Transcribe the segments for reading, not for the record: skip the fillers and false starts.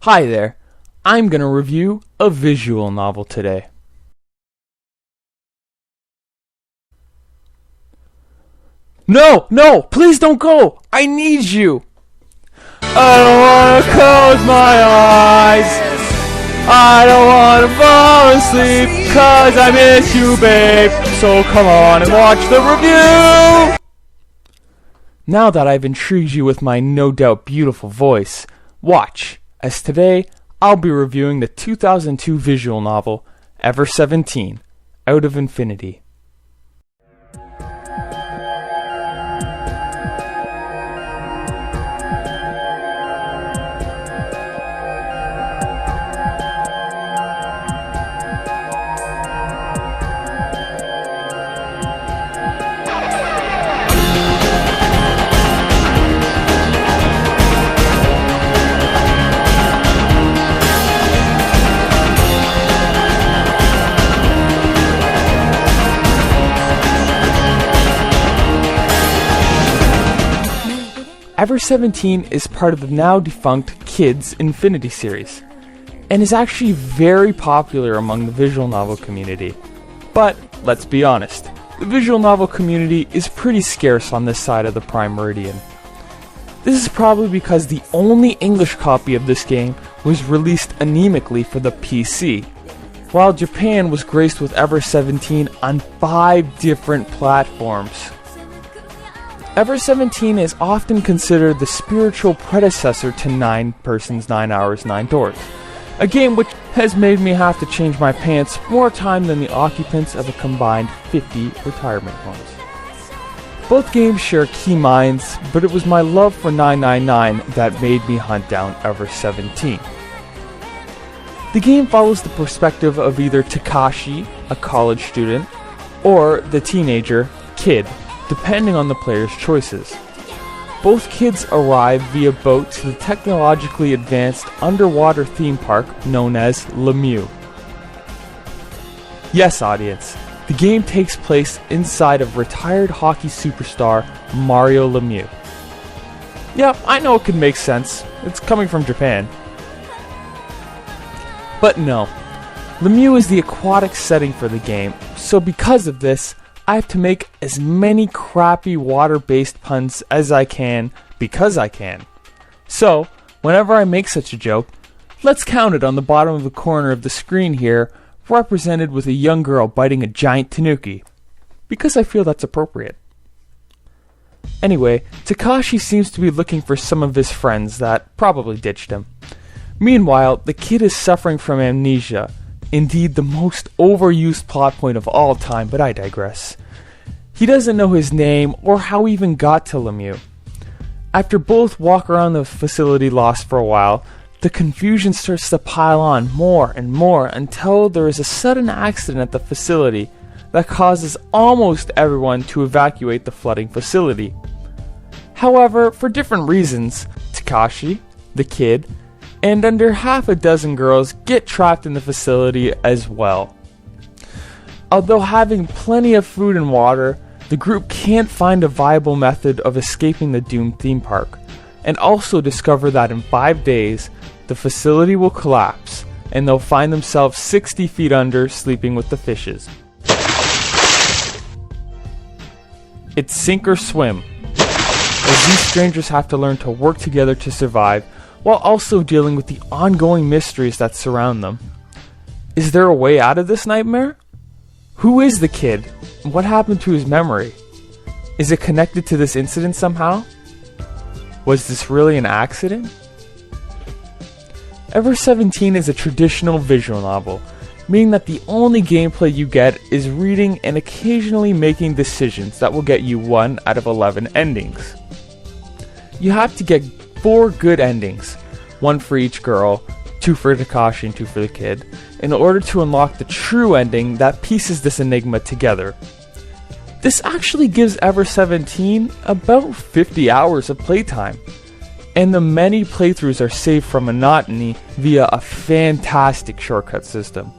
Hi there, I'm going to review a visual novel today. No, please don't go! I need you! I don't want to close my eyes. I don't want to fall asleep, 'cause I miss you, babe. So come on and watch the review! Now that I've intrigued you with my no doubt beautiful voice, watch, as today I'll be reviewing the 2002 visual novel, Ever 17, Out of Infinity. Ever 17 is part of the now defunct Kids Infinity series, and is actually very popular among the visual novel community. But, let's be honest, the visual novel community is pretty scarce on this side of the Prime Meridian. This is probably because the only English copy of this game was released anemically for the PC, while Japan was graced with Ever 17 on 5 different platforms. Ever 17 is often considered the spiritual predecessor to 9 Persons, 9 Hours, 9 Doors, a game which has made me have to change my pants more time than the occupants of a combined 50 retirement homes. Both games share key minds, but it was my love for 999 that made me hunt down Ever 17. The game follows the perspective of either Takashi, a college student, or the teenager, Kid, depending on the player's choices. Both kids arrive via boat to the technologically advanced underwater theme park known as Lemieux. Yes, audience, the game takes place inside of retired hockey superstar Mario Lemieux. Yeah, I know it could make sense. It's coming from Japan. But no, Lemieux is the aquatic setting for the game, so because of this, I have to make as many crappy water-based puns as I can because I can. So, whenever I make such a joke, let's count it on the bottom of the corner of the screen here, represented with a young girl biting a giant tanuki, because I feel that's appropriate. Anyway, Takashi seems to be looking for some of his friends that probably ditched him. Meanwhile, the kid is suffering from amnesia. Indeed, the most overused plot point of all time, but I digress. He doesn't know his name or how he even got to Lemieux. After both walk around the facility lost for a while, the confusion starts to pile on more and more until there is a sudden accident at the facility that causes almost everyone to evacuate the flooding facility. However, for different reasons, Takashi, the kid, and under half a dozen girls get trapped in the facility as well. Although having plenty of food and water, the group can't find a viable method of escaping the doomed theme park, and also discover that in 5 days, the facility will collapse, and they'll find themselves 60 feet under, sleeping with the fishes. It's sink or swim, as these strangers have to learn to work together to survive, while also dealing with the ongoing mysteries that surround them. Is there a way out of this nightmare? Who is the kid? What happened to his memory? Is it connected to this incident somehow? Was this really an accident? Ever 17 is a traditional visual novel, meaning that the only gameplay you get is reading and occasionally making decisions that will get you 1 out of 11 endings. You have to get 4 good endings, 1 for each girl, 2 for Takashi and 2 for the kid, in order to unlock the true ending that pieces this enigma together. This actually gives Ever 17 about 50 hours of playtime, and the many playthroughs are saved from monotony via a fantastic shortcut system.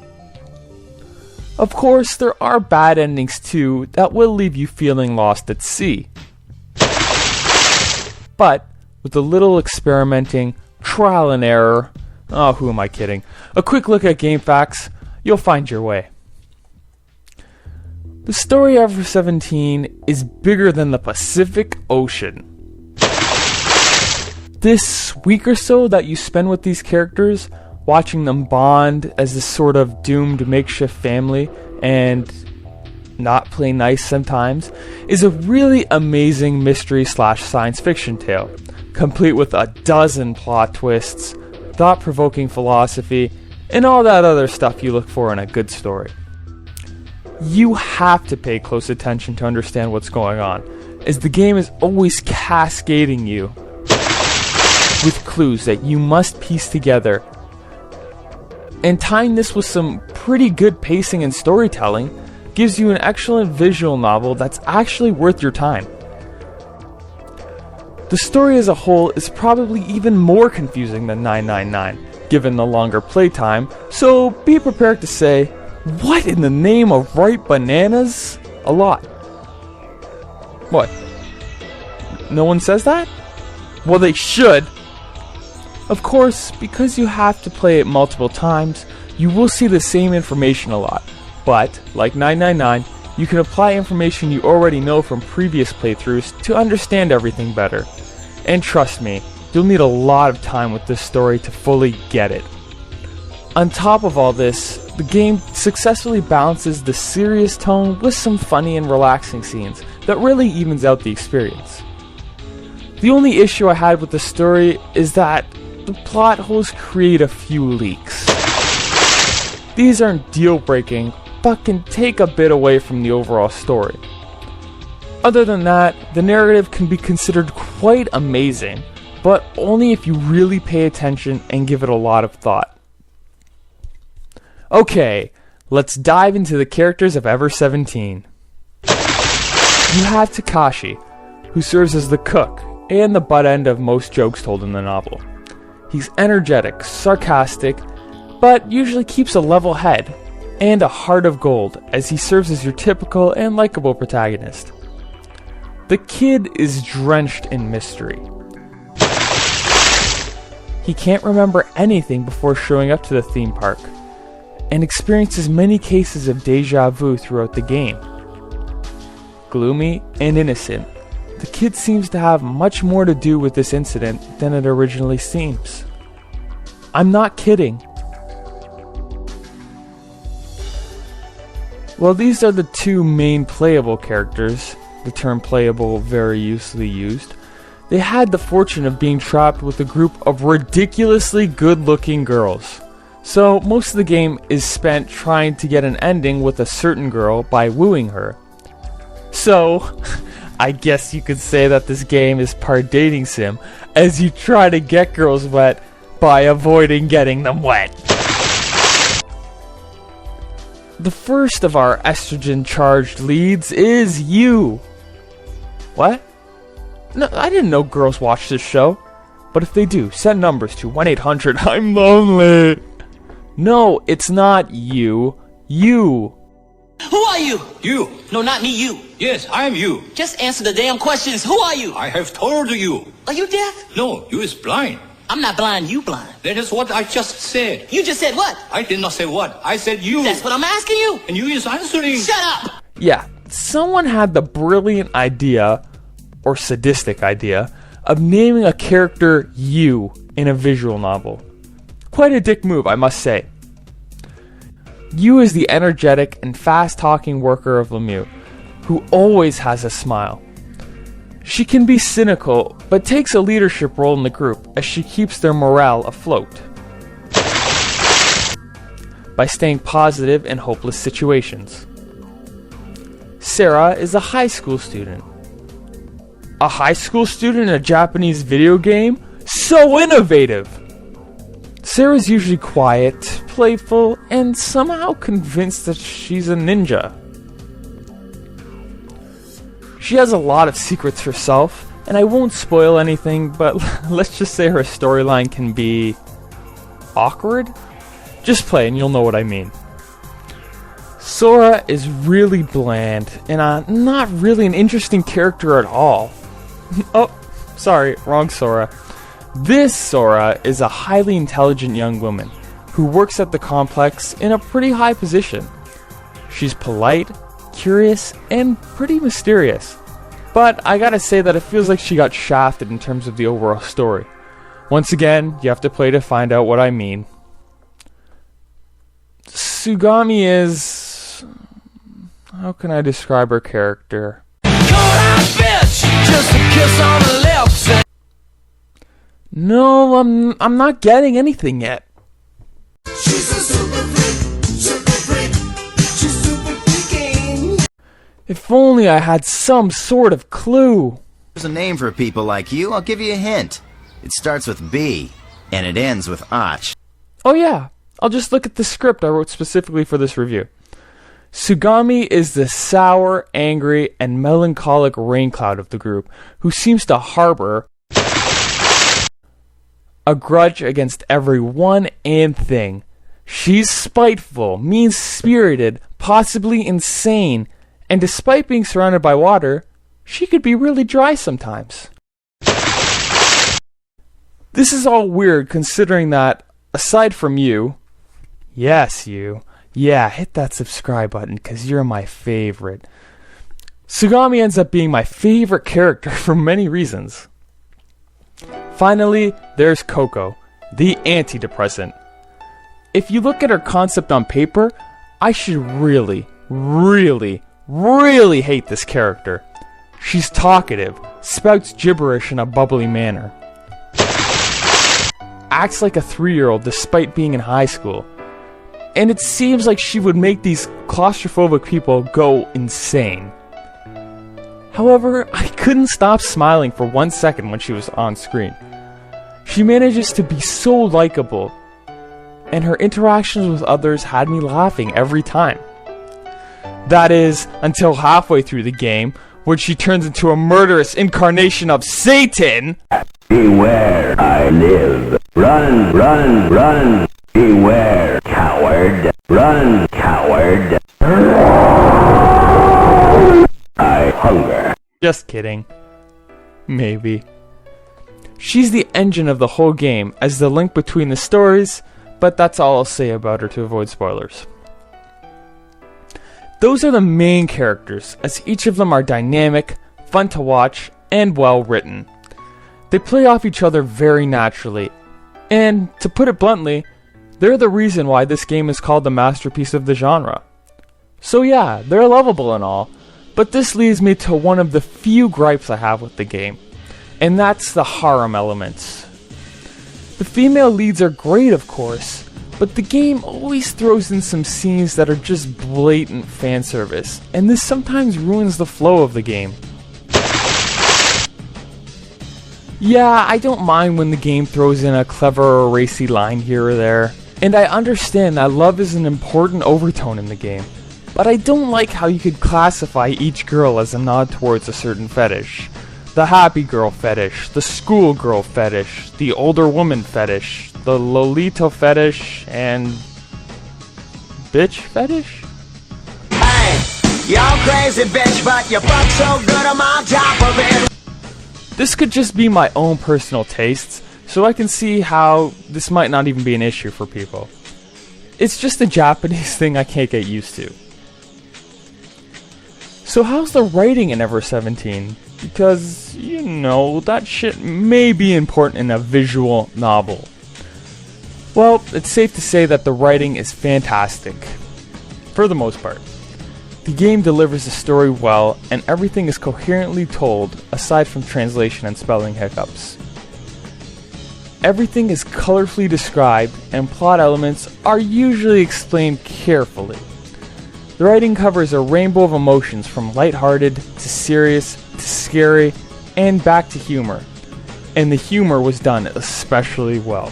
Of course, there are bad endings too that will leave you feeling lost at sea. But with a little experimenting, trial and error, Oh, who am I kidding? A quick look at GameFAQs, you'll find your way. The story of Ever 17 is bigger than the Pacific Ocean. This week or so that you spend with these characters, watching them bond as this sort of doomed makeshift family and not play nice sometimes, is a really amazing mystery/science fiction tale, complete with a dozen plot twists, thought-provoking philosophy, and all that other stuff you look for in a good story. You have to pay close attention to understand what's going on, as the game is always cascading you with clues that you must piece together. And tying this with some pretty good pacing and storytelling gives you an excellent visual novel that's actually worth your time. The story as a whole is probably even more confusing than 999, given the longer playtime, so be prepared to say, "What in the name of ripe bananas?" a lot. What? No one says that? Well, they should. Of course, because you have to play it multiple times, you will see the same information a lot. But, like 999, you can apply information you already know from previous playthroughs to understand everything better. And trust me, you'll need a lot of time with this story to fully get it. On top of all this, the game successfully balances the serious tone with some funny and relaxing scenes that really evens out the experience. The only issue I had with the story is that the plot holes create a few leaks. These aren't deal-breaking, but can take a bit away from the overall story. Other than that, the narrative can be considered quite amazing, but only if you really pay attention and give it a lot of thought. Okay, let's dive into the characters of Ever 17. You have Takashi, who serves as the cook and the butt end of most jokes told in the novel. He's energetic, sarcastic, but usually keeps a level head and a heart of gold as he serves as your typical and likable protagonist. The kid is drenched in mystery. He can't remember anything before showing up to the theme park, and experiences many cases of deja vu throughout the game. Gloomy and innocent, the kid seems to have much more to do with this incident than it originally seems. I'm not kidding. Well, these are the two main playable characters, the term playable very loosely used. They had the fortune of being trapped with a group of ridiculously good-looking girls. So most of the game is spent trying to get an ending with a certain girl by wooing her. So, I guess you could say that this game is part dating sim, as you try to get girls wet by avoiding getting them wet. The first of our estrogen-charged leads is you. What? No, I didn't know girls watch this show. But if they do, send numbers to 1-800-I'm lonely. No, it's not you. You. Who are you? You. No, not me, you. Yes, I am you. Just answer the damn questions. Who are you? I have told you. Are you deaf? No, you is blind. I'm not blind, you blind. That is what I just said. You just said what? I did not say what. I said you. That's what I'm asking you. And you is answering. Shut up! Yeah, someone had the brilliant idea, or sadistic idea, of naming a character you in a visual novel. Quite a dick move, I must say. You is the energetic and fast-talking worker of Lemieux, who always has a smile. She can be cynical, but takes a leadership role in the group as she keeps their morale afloat by staying positive in hopeless situations. Sarah is a high school student. A high school student in a Japanese video game? So innovative! Sarah's usually quiet, playful, and somehow convinced that she's a ninja. She has a lot of secrets herself, and I won't spoil anything, but let's just say her storyline can be awkward? Just play and you'll know what I mean. Sora is really bland, and not really an interesting character at all. Oh, sorry, wrong Sora. This Sora is a highly intelligent young woman who works at the complex in a pretty high position. She's polite, curious, and pretty mysterious. But I gotta say that it feels like she got shafted in terms of the overall story. Once again, you have to play to find out what I mean. Sugami is... how can I describe her character? No, I'm not getting anything yet. She's a super freak, she's super freaking. If only I had some sort of clue. There's a name for people like you. I'll give you a hint. It starts with B, and it ends with Och. Oh yeah, I'll just look at the script I wrote specifically for this review. Sugami is the sour, angry, and melancholic rain cloud of the group, who seems to harbor a grudge against everyone and thing. She's spiteful, mean-spirited, possibly insane, and despite being surrounded by water, she could be really dry sometimes. This is all weird considering that, aside from you, yes you, yeah, hit that subscribe button because you're my favorite. Sugami ends up being my favorite character for many reasons. Finally, there's Coco, the antidepressant. If you look at her concept on paper, I should really, really, really hate this character. She's talkative, spouts gibberish in a bubbly manner, acts like a 3-year-old despite being in high school, and it seems like she would make these claustrophobic people go insane. However, I couldn't stop smiling for 1 second when she was on screen. She manages to be so likable, and her interactions with others had me laughing every time. That is, until halfway through the game, when she turns into a murderous incarnation of Satan. Beware, I live. Run, run, run. Beware, coward. Run, coward. I hunger. Just kidding. Maybe. She's the engine of the whole game as the link between the stories, but that's all I'll say about her to avoid spoilers. Those are the main characters, as each of them are dynamic, fun to watch, and well written. They play off each other very naturally, and, to put it bluntly, they're the reason why this game is called the masterpiece of the genre. So yeah, they're lovable and all, but this leads me to one of the few gripes I have with the game, and that's the harem elements. The female leads are great, of course, but the game always throws in some scenes that are just blatant fan service, and this sometimes ruins the flow of the game. Yeah, I don't mind when the game throws in a clever or racy line here or there, and I understand that love is an important overtone in the game, but I don't like how you could classify each girl as a nod towards a certain fetish. The happy girl fetish, the school girl fetish, the older woman fetish, the Lolito fetish, and bitch fetish? Hey, y'all crazy bitch, but you fuck so good I'm on top of it. This could just be my own personal tastes, so I can see how this might not even be an issue for people. It's just a Japanese thing I can't get used to. So how's the writing in Ever 17? Because, you know, that shit may be important in a visual novel. Well, it's safe to say that the writing is fantastic, for the most part. The game delivers the story well, and everything is coherently told, aside from translation and spelling hiccups. Everything is colorfully described, and plot elements are usually explained carefully. The writing covers a rainbow of emotions from lighthearted to serious to scary and back to humor, and the humor was done especially well.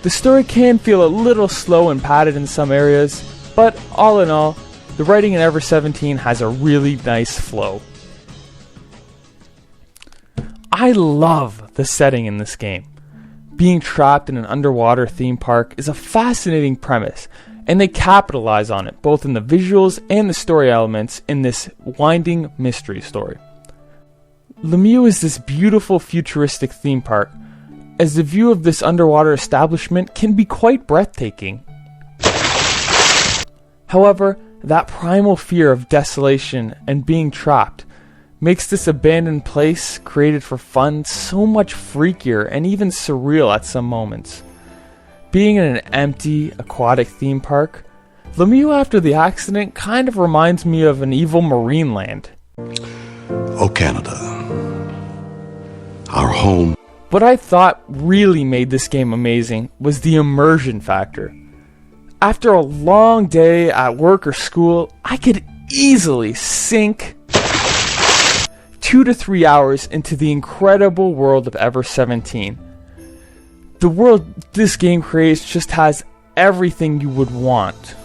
The story can feel a little slow and padded in some areas, but all in all, the writing in Ever 17 has a really nice flow. I love the setting in this game. Being trapped in an underwater theme park is a fascinating premise, and they capitalize on it both in the visuals and the story elements in this winding mystery story. Lemieux is this beautiful futuristic theme park as the view of this underwater establishment can be quite breathtaking. However, that primal fear of desolation and being trapped makes this abandoned place created for fun so much freakier and even surreal at some moments. Being in an empty, aquatic theme park, Lemieux after the accident kind of reminds me of an evil marine land. Oh, Canada, our home. What I thought really made this game amazing was the immersion factor. After a long day at work or school, I could easily sink 2 to 3 hours into the incredible world of Ever 17. The world this game creates just has everything you would want.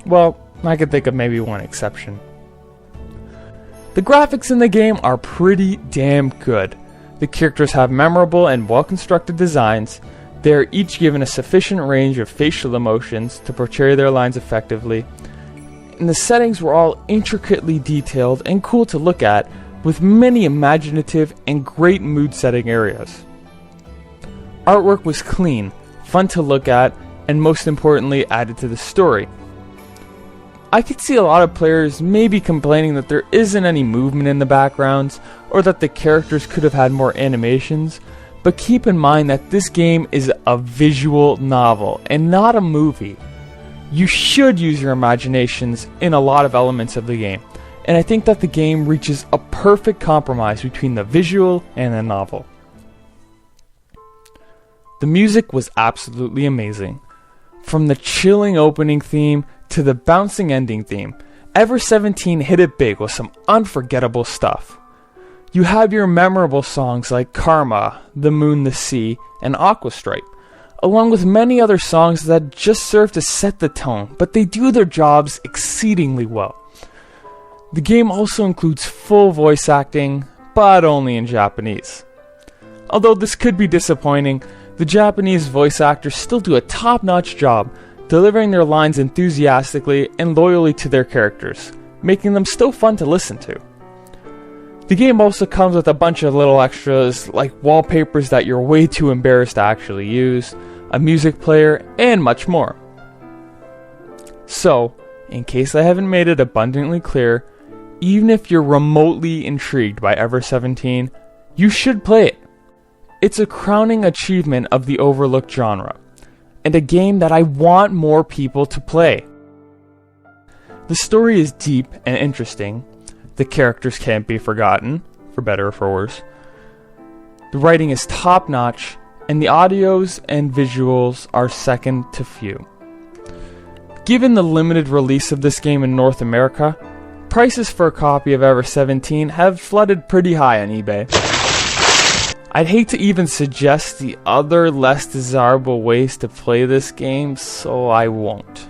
Well, I could think of maybe one exception. The graphics in the game are pretty damn good. The characters have memorable and well-constructed designs. They are each given a sufficient range of facial emotions to portray their lines effectively. And the settings were all intricately detailed and cool to look at, with many imaginative and great mood-setting areas. Artwork was clean, fun to look at, and most importantly added to the story. I could see a lot of players maybe complaining that there isn't any movement in the backgrounds, or that the characters could have had more animations, but keep in mind that this game is a visual novel and not a movie. You should use your imaginations in a lot of elements of the game, and I think that the game reaches a perfect compromise between the visual and the novel. The music was absolutely amazing. From the chilling opening theme to the bouncing ending theme, Ever 17 hit it big with some unforgettable stuff. You have your memorable songs like Karma, The Moon, the Sea, and Aquastripe, along with many other songs that just serve to set the tone, but they do their jobs exceedingly well. The game also includes full voice acting, but only in Japanese. Although this could be disappointing, the Japanese voice actors still do a top-notch job, delivering their lines enthusiastically and loyally to their characters, making them still fun to listen to. The game also comes with a bunch of little extras like wallpapers that you're way too embarrassed to actually use, a music player, and much more. So, in case I haven't made it abundantly clear, even if you're remotely intrigued by Ever 17, you should play it. It's a crowning achievement of the overlooked genre, and a game that I want more people to play. The story is deep and interesting. The characters can't be forgotten, for better or for worse. The writing is top-notch, and the audios and visuals are second to few. Given the limited release of this game in North America, prices for a copy of Ever 17 have flooded pretty high on eBay. I'd hate to even suggest the other less desirable ways to play this game, so I won't.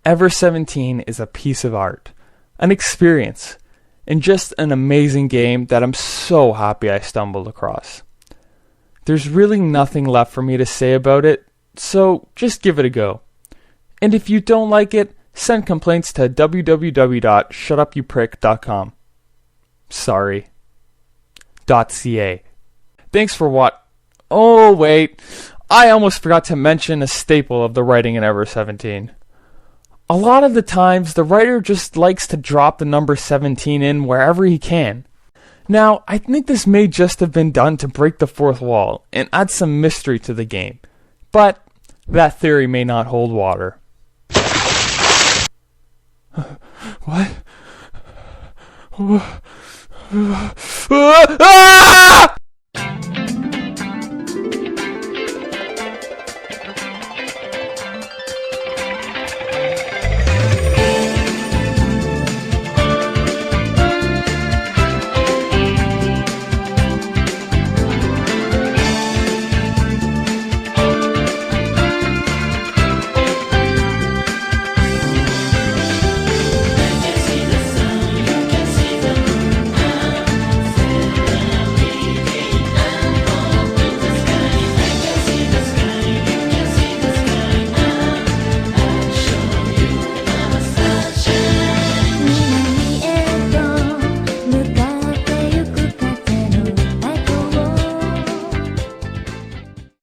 Ever 17 is a piece of art, an experience, and just an amazing game that I'm so happy I stumbled across. There's really nothing left for me to say about it, so just give it a go. And if you don't like it, send complaints to www.shutupyouprick.com. Sorry. .ca. Thanks for what? Oh wait, I almost forgot to mention a staple of the writing in Ever 17. A lot of the times, the writer just likes to drop the number 17 in wherever he can. Now, I think this may just have been done to break the fourth wall and add some mystery to the game, but that theory may not hold water. What?